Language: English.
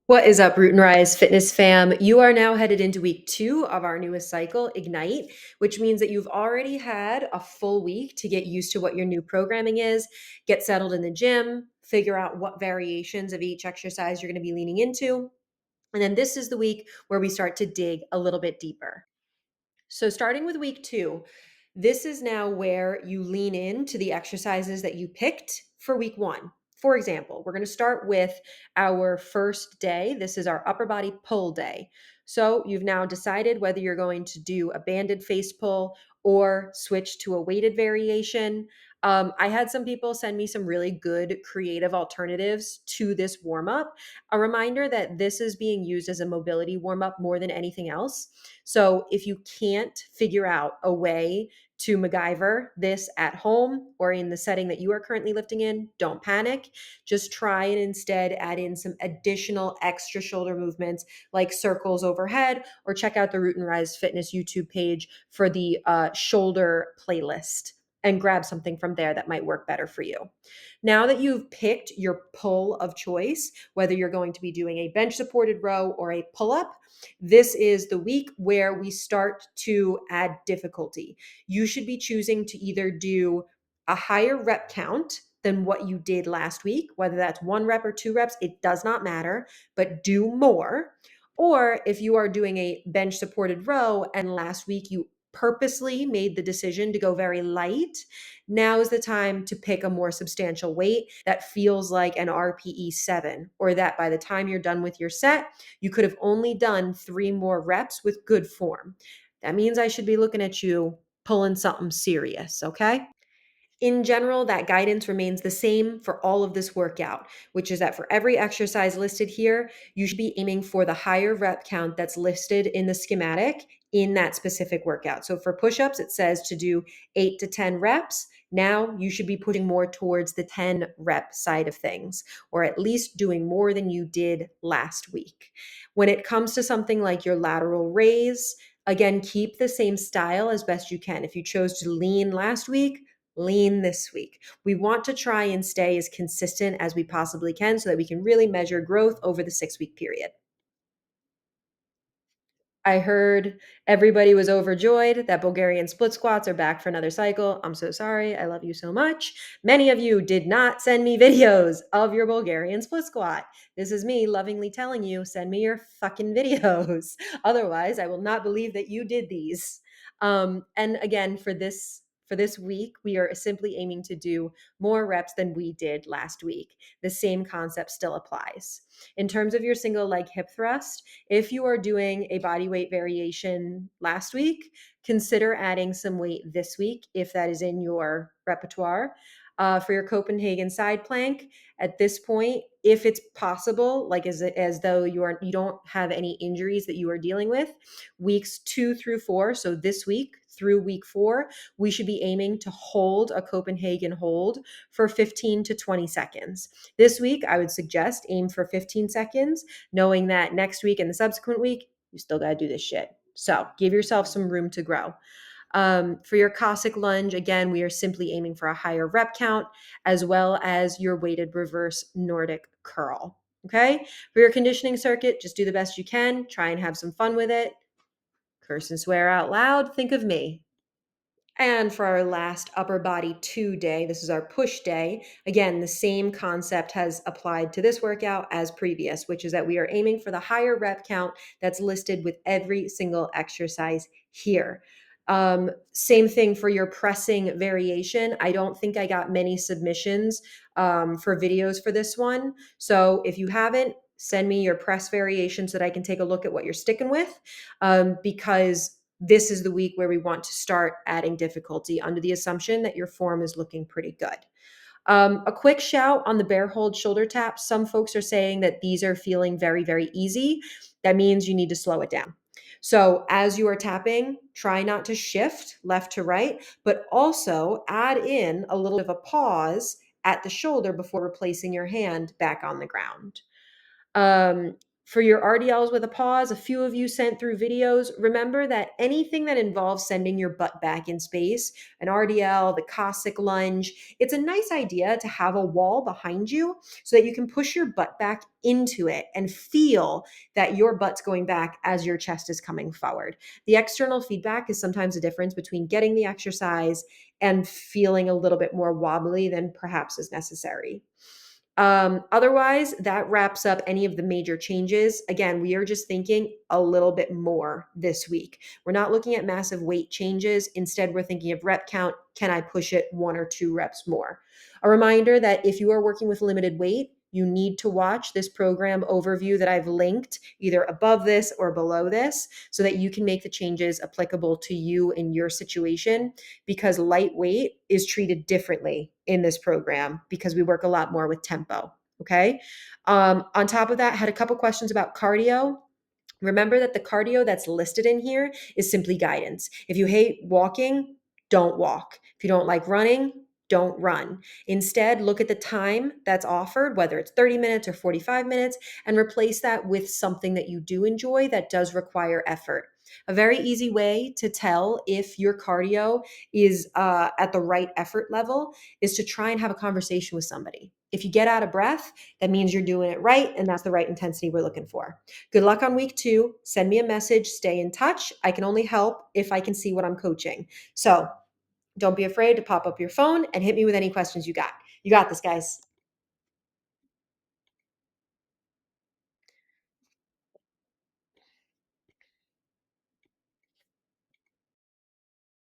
What is up, Root and Rise Fitness fam? You are now headed into week 2 of our newest cycle, Ignite, which means that you've already had a full week to get used to what your new programming is, get settled in the gym, figure out what variations of each exercise you're going to be leaning into. And then this is the week where we start to dig a little bit deeper. So, starting with week 2, this is now where you lean into the exercises that you picked for week 1. For example, we're going to start with our first day. This is our upper body pull day. So, you've now decided whether you're going to do a banded face pull or switch to a weighted variation. I had some people send me some really good creative alternatives to this warm up. A reminder that this is being used as a mobility warm up more than anything else. So if you can't figure out a way to MacGyver this at home or in the setting that you are currently lifting in, don't panic. Just try and instead add in some additional extra shoulder movements like circles overhead, or check out the Root and Rise Fitness YouTube page for the shoulder playlist and grab something from there that might work better for you. Now that you've picked your pull of choice, whether you're going to be doing a bench supported row or a pull up, this is the week where we start to add difficulty. You should be choosing to either do a higher rep count than what you did last week, whether that's 1 rep or 2 reps, it does not matter, but do more. Or if you are doing a bench supported row and last week you purposely made the decision to go very light, now is the time to pick a more substantial weight that feels like an RPE 7, or that by the time you're done with your set, you could have only done 3 more reps with good form. That means I should be looking at you pulling something serious, okay? In general, that guidance remains the same for all of this workout, which is that for every exercise listed here, you should be aiming for the higher rep count that's listed in the schematic in that specific workout. So for push ups, it says to do 8 to 10 reps. Now you should be putting more towards the 10 rep side of things, or at least doing more than you did last week. When it comes to something like your lateral raise, again, keep the same style as best you can. If you chose to lean last week, lean this week. We want to try and stay as consistent as we possibly can so that we can really measure growth over the 6 week period. I heard everybody was overjoyed that Bulgarian split squats are back for another cycle. I'm so sorry. I love you so much. Many of you did not send me videos of your Bulgarian split squat. This is me lovingly telling you, send me your fucking videos. Otherwise, I will not believe that you did these. And again, for this week, we are simply aiming to do more reps than we did last week. The same concept still applies. In terms of your single leg hip thrust, if you are doing a body weight variation last week, consider adding some weight this week if that is in your repertoire. For your Copenhagen side plank, at this point, if it's possible, like as though you don't have any injuries that you are dealing with, weeks 2 through 4, so this week through week 4, we should be aiming to hold a Copenhagen hold for 15 to 20 seconds. This week, I would suggest aim for 15 seconds, knowing that next week and the subsequent week, you still got to do this shit. So give yourself some room to grow. For your Cossack lunge, again, we are simply aiming for a higher rep count, as well as your weighted reverse Nordic curl. Okay. For your conditioning circuit, just do the best you can. Try and have some fun with it. Curse and swear out loud. Think of me. And for our last upper body 2 day, this is our push day. Again, the same concept has applied to this workout as previous, which is that we are aiming for the higher rep count that's listed with every single exercise here. Same thing for your pressing variation. I don't think I got many submissions for videos for this one. So if you haven't, send me your press variation so that I can take a look at what you're sticking with, because this is the week where we want to start adding difficulty under the assumption that your form is looking pretty good. A quick shout on the bear hold shoulder taps. Some folks are saying that these are feeling very, very easy. That means you need to slow it down. So as you are tapping, try not to shift left to right, but also add in a little bit of a pause at the shoulder before replacing your hand back on the ground. For your RDLs with a pause, a few of you sent through videos. Remember that anything that involves sending your butt back in space, an RDL, the Cossack lunge, it's a nice idea to have a wall behind you so that you can push your butt back into it and feel that your butt's going back as your chest is coming forward. The external feedback is sometimes a difference between getting the exercise and feeling a little bit more wobbly than perhaps is necessary. Otherwise, that wraps up any of the major changes. Again, we are just thinking a little bit more this week. We're not looking at massive weight changes. Instead, we're thinking of rep count. Can I push it 1 or 2 reps more? A reminder that if you are working with limited weight, you need to watch this program overview that I've linked either above this or below this so that you can make the changes applicable to you and your situation, because lightweight is treated differently in this program because we work a lot more with tempo. Okay. On top of that, had a couple questions about cardio. Remember that the cardio that's listed in here is simply guidance. If you hate walking, don't walk. If you don't like running, don't run. Instead, look at the time that's offered, whether it's 30 minutes or 45 minutes, and replace that with something that you do enjoy that does require effort. A very easy way to tell if your cardio is at the right effort level is to try and have a conversation with somebody. If you get out of breath, that means you're doing it right, and that's the right intensity we're looking for. Good luck on week 2. Send me a message, stay in touch. I can only help if I can see what I'm coaching. So don't be afraid to pop up your phone and hit me with any questions you got. You got this, guys.